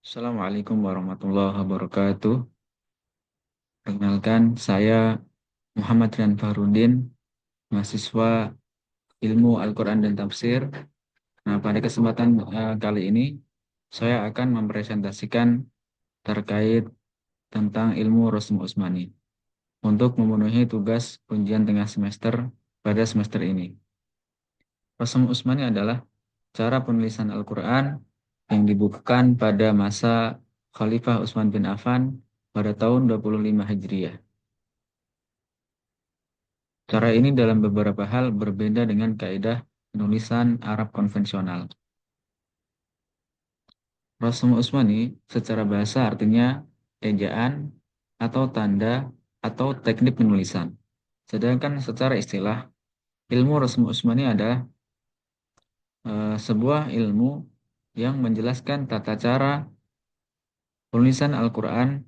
Assalamualaikum warahmatullahi wabarakatuh. Perkenalkan, saya Muhammad Rian Fahrudin, mahasiswa Ilmu Al-Quran dan Tafsir. Nah, pada kesempatan kali ini, saya akan mempresentasikan terkait tentang ilmu Rasm Utsmani untuk memenuhi tugas ujian tengah semester pada semester ini. Rasm Utsmani adalah cara penulisan Al-Quran yang dibukukan pada masa Khalifah Utsman bin Affan pada tahun 25 Hijriah. Cara ini dalam beberapa hal berbeda dengan kaidah penulisan Arab konvensional. Rasm Utsmani secara bahasa artinya ejaan atau tanda atau teknik penulisan. Sedangkan secara istilah, ilmu Rasm Utsmani adalah sebuah ilmu yang menjelaskan tata cara penulisan Al-Quran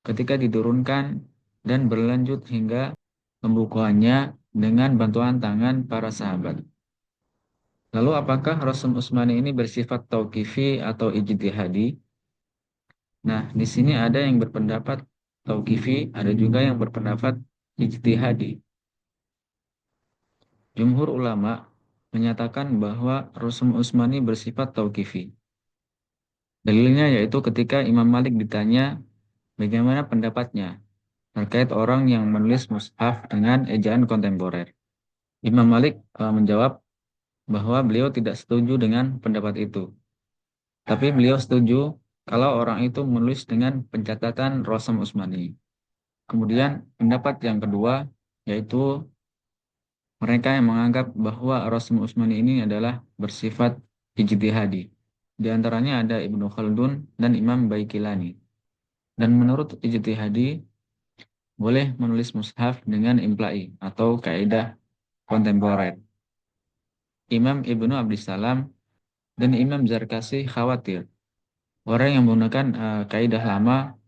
ketika diturunkan dan berlanjut hingga pembukuannya dengan bantuan tangan para sahabat. Lalu apakah Rasm Utsmani ini bersifat tauqifi atau ijtihadi? Nah, di sini ada yang berpendapat tauqifi, ada juga yang berpendapat ijtihadi. Jumhur ulama menyatakan bahwa Rasm Utsmani bersifat tauqifi. Dalilnya yaitu ketika Imam Malik ditanya bagaimana pendapatnya terkait orang yang menulis mushaf dengan ejaan kontemporer. Imam Malik menjawab bahwa beliau tidak setuju dengan pendapat itu. Tapi beliau setuju kalau orang itu menulis dengan pencatatan Rasm Utsmani. Kemudian pendapat yang kedua yaitu mereka yang menganggap bahwa Rasm Utsmani ini adalah bersifat ijtihadi. Di antaranya ada Ibnu Khaldun dan Imam Baikilani. Dan menurut ijtihadi boleh menulis mushaf dengan imla'i atau kaidah kontemporer. Imam Ibnu Abdissalam dan Imam Zarkasi khawatir orang yang menggunakan kaidah lama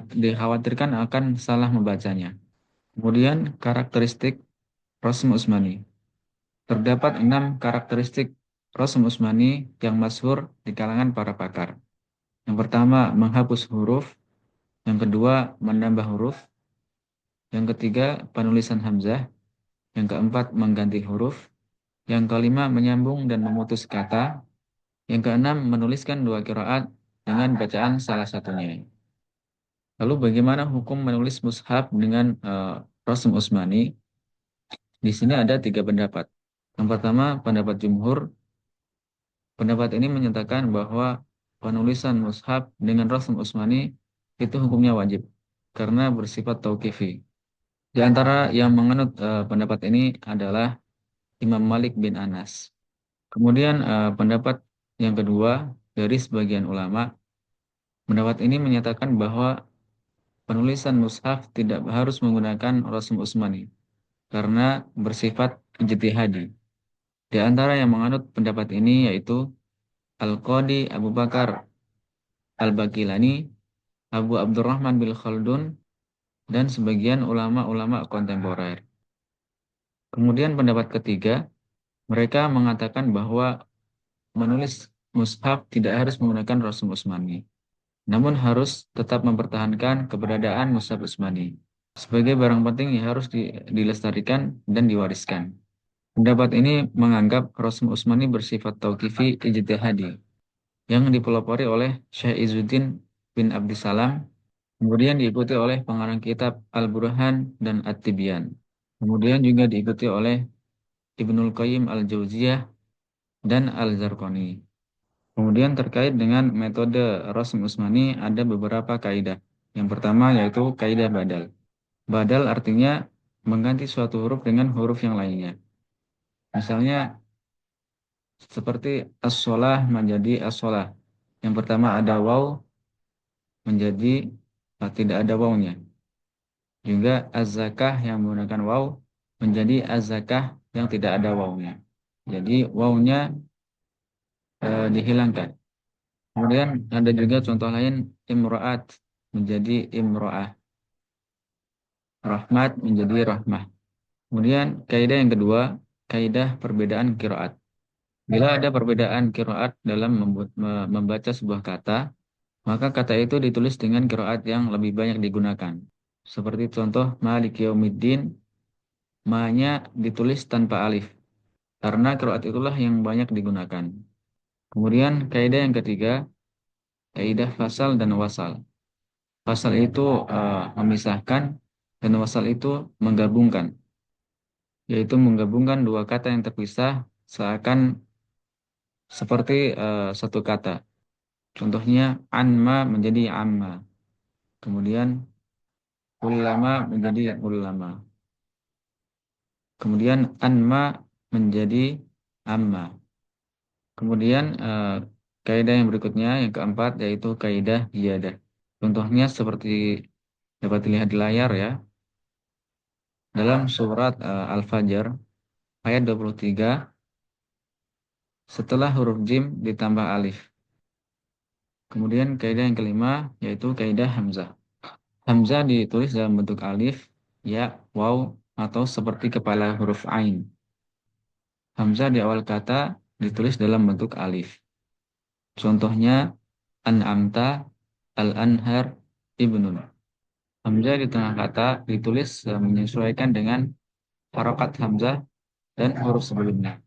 dikhawatirkan akan salah membacanya. Kemudian karakteristik Rasm Utsmani. Terdapat 6 karakteristik Rasm Utsmani yang masyhur di kalangan para pakar. Yang pertama, menghapus huruf. Yang kedua, menambah huruf. Yang ketiga, penulisan hamzah. Yang keempat, mengganti huruf. Yang kelima, menyambung dan memutus kata. Yang keenam, menuliskan dua qiraat dengan bacaan salah satunya. Lalu bagaimana hukum menulis mushaf dengan Rasm Utsmani? Di sini ada 3 pendapat. Yang pertama, pendapat jumhur. Pendapat ini menyatakan bahwa penulisan mushaf dengan Rasm Utsmani itu hukumnya wajib karena bersifat tauqifi. Di antara yang menganut pendapat ini adalah Imam Malik bin Anas. Kemudian pendapat yang kedua dari sebagian ulama, pendapat ini menyatakan bahwa penulisan mushaf tidak harus menggunakan Rasm Utsmani karena bersifat ijtihadi. Di antara yang menganut pendapat ini yaitu Al-Qadi Abu Bakar Al-Baqilani, Abu Abdurrahman bin Khaldun, dan sebagian ulama-ulama kontemporer. Kemudian pendapat ketiga, mereka mengatakan bahwa menulis mushaf tidak harus menggunakan Rasm Utsmani, namun harus tetap mempertahankan keberadaan mushaf Utsmani sebagai barang penting yang harus dilestarikan dan diwariskan. Pendapat ini menganggap Rasm Utsmani bersifat tauqifi ijtihadi yang dipelopori oleh Syekh Izzuddin bin Abdissalam, kemudian diikuti oleh pengarang kitab Al-Burhan dan At-Tibyan. Kemudian juga diikuti oleh Ibnul Qayyim Al-Jauziyah dan Al-Zarqani. Kemudian terkait dengan metode Rasm Utsmani ada beberapa kaidah. Yang pertama yaitu kaidah badal. Badal artinya mengganti suatu huruf dengan huruf yang lainnya. Misalnya seperti as-shalah menjadi as-shalah. Yang pertama ada waw menjadi tidak ada wawnya. Juga az-zakah yang menggunakan waw menjadi az-zakah yang tidak ada wawnya. Jadi wawnya dihilangkan. Kemudian ada juga contoh lain imro'at menjadi imro'ah. Rahmat menjadi rahmah. Kemudian kaidah yang kedua, kaidah perbedaan qiraat. Bila ada perbedaan qiraat dalam membaca sebuah kata, maka kata itu ditulis dengan qiraat yang lebih banyak digunakan. Seperti contoh Malik Yaumiddin, ma-nya ditulis tanpa alif karena qiraat itulah yang banyak digunakan. Kemudian kaidah yang ketiga, kaidah fasal dan wasal. Fasal itu memisahkan dan wasal itu menggabungkan, yaitu menggabungkan dua kata yang terpisah seakan seperti satu kata. Contohnya anma menjadi amma, kemudian ulama menjadi ulama, kemudian anma menjadi amma. Kemudian kaidah yang berikutnya yang keempat yaitu kaidah ziyadah. Contohnya seperti dapat dilihat di layar ya. Dalam surat Al-Fajr ayat 23 setelah huruf jim ditambah alif. Kemudian kaidah yang kelima yaitu kaidah hamzah. Hamzah ditulis dalam bentuk alif, ya, waw, atau seperti kepala huruf ain. Hamzah di awal kata ditulis dalam bentuk alif. Contohnya an'amta, al-anhar, ibnun. Hamzah di tengah kata ditulis menyesuaikan dengan harokat hamzah dan huruf sebelumnya.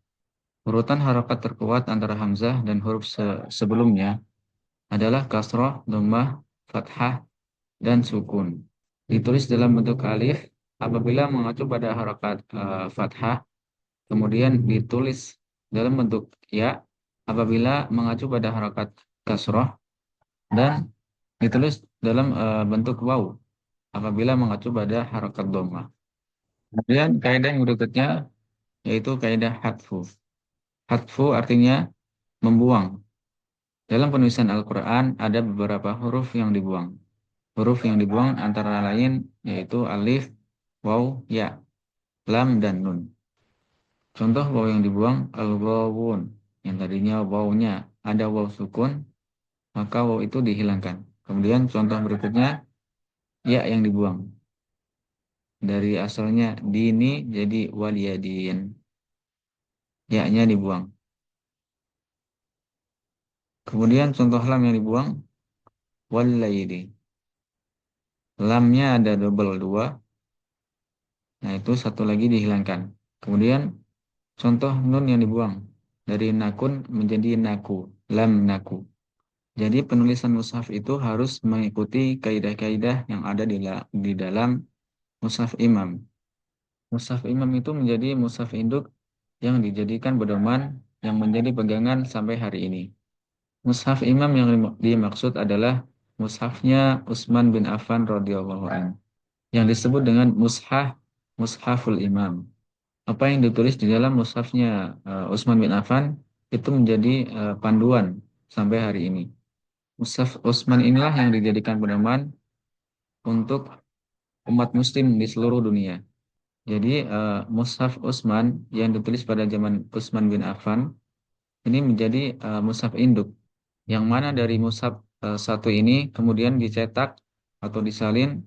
Urutan harokat terkuat antara hamzah dan huruf sebelumnya adalah kasroh, dhammah, fathah, dan sukun. Ditulis dalam bentuk alif apabila mengacu pada harokat fathah, kemudian ditulis dalam bentuk ya apabila mengacu pada harokat kasroh, dan ditulis dalam bentuk waw apabila mengacu pada harokat dhammah. Kemudian kaidah yang berikutnya yaitu kaidah hadfu. Hadfu artinya membuang. Dalam penulisan Al-Quran ada beberapa huruf yang dibuang. Huruf yang dibuang antara lain yaitu alif, waw, ya, lam, dan nun. Contoh waw yang dibuang al-wawun. Yang tadinya wawnya ada waw sukun, maka waw itu dihilangkan. Kemudian contoh berikutnya ya yang dibuang. Dari asalnya dini jadi waliyadin. Ya-nya dibuang. Kemudian contoh lam yang dibuang wallaili. Lamnya ada double dua. Nah itu satu lagi dihilangkan. Kemudian contoh nun yang dibuang. Dari nakun menjadi naku. Lam naku. Jadi penulisan mushaf itu harus mengikuti kaidah-kaidah yang ada di dalam mushaf imam. Mushaf imam itu menjadi mushaf induk yang dijadikan pedoman yang menjadi pegangan sampai hari ini. Mushaf imam yang dimaksud adalah mushafnya Utsman bin Affan radhiyallahu anhu yang disebut dengan mushaful imam. Apa yang ditulis di dalam mushafnya Utsman bin Affan itu menjadi panduan sampai hari ini. Mushaf Utsman inilah yang dijadikan pedoman untuk umat muslim di seluruh dunia. Jadi mushaf Utsman yang ditulis pada zaman Utsman bin Affan ini menjadi mushaf induk yang mana dari mushaf satu ini kemudian dicetak atau disalin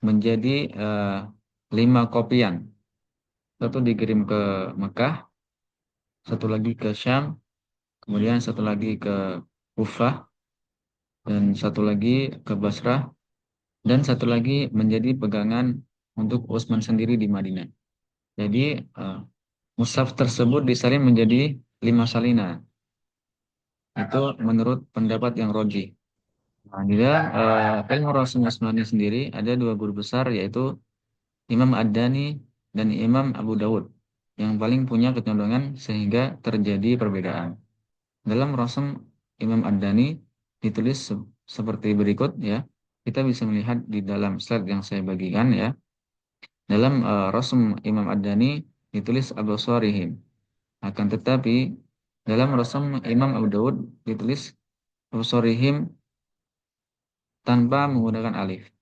menjadi 5 kopian. Satu dikirim ke Mekah, satu lagi ke Syam, kemudian satu lagi ke Kufah, dan satu lagi ke Basrah, dan satu lagi menjadi pegangan untuk Utsman sendiri di Madinah. Jadi eh, mushaf tersebut disalin menjadi 5 salinan. Itu menurut pendapat yang rojih. Nah, di dalam ilmu Rasul Utsmani sendiri ada 2 guru besar yaitu Imam Ad-Dani dan Imam Abu Dawud yang paling punya kecondongan sehingga terjadi perbedaan. Dalam Rasm Imam Ad-Dani ditulis seperti berikut ya. Kita bisa melihat di dalam slide yang saya bagikan ya. Dalam Rasm Imam Ad-Dani ditulis Absarihim. Akan tetapi dalam Rasm Imam Abu Dawud ditulis Absarihim tanpa menggunakan alif.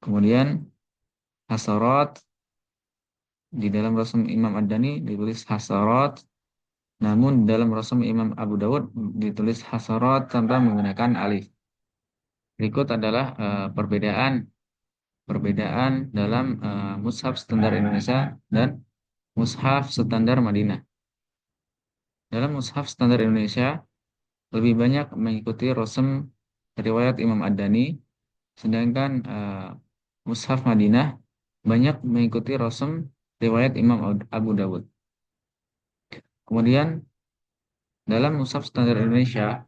Kemudian Hasarat di dalam Rasm Imam Ad-Dani ditulis Hasarat, namun dalam Rasm Imam Abu Dawud ditulis Hasarat tanpa menggunakan alif. Berikut adalah perbedaan dalam mushaf standar Indonesia dan mushaf standar Madinah. Dalam mushaf standar Indonesia lebih banyak mengikuti Rosem riwayat Imam Ad-Dani, sedangkan Mushaf Madinah banyak mengikuti Rosem riwayat Imam Abu Dawud. Kemudian dalam Mushaf Standar Indonesia,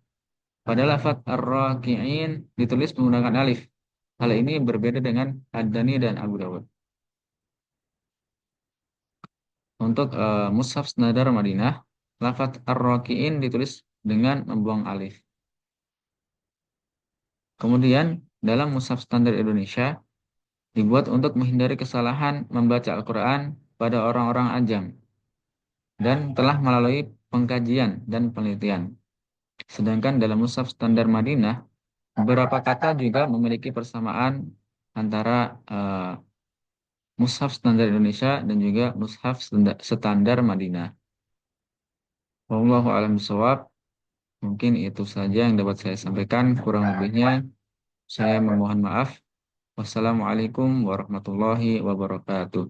pada lafadz ar-raki'in ditulis menggunakan alif. Hal ini berbeda dengan Ad-Dani dan Abu Dawud. Untuk Mushaf Standar Madinah, lafadz ar-raki'in ditulis dengan membuang alif. Kemudian dalam Mushaf Standar Indonesia dibuat untuk menghindari kesalahan membaca Al-Quran pada orang-orang ajam dan telah melalui pengkajian dan penelitian. Sedangkan dalam Mushaf Standar Madinah, beberapa kata juga memiliki persamaan antara Mushaf Standar Indonesia dan juga Mushaf Standar Madinah. Wallahu a'lam bishawab. Mungkin itu saja yang dapat saya sampaikan. Kurang lebihnya saya memohon maaf. Wassalamualaikum warahmatullahi wabarakatuh.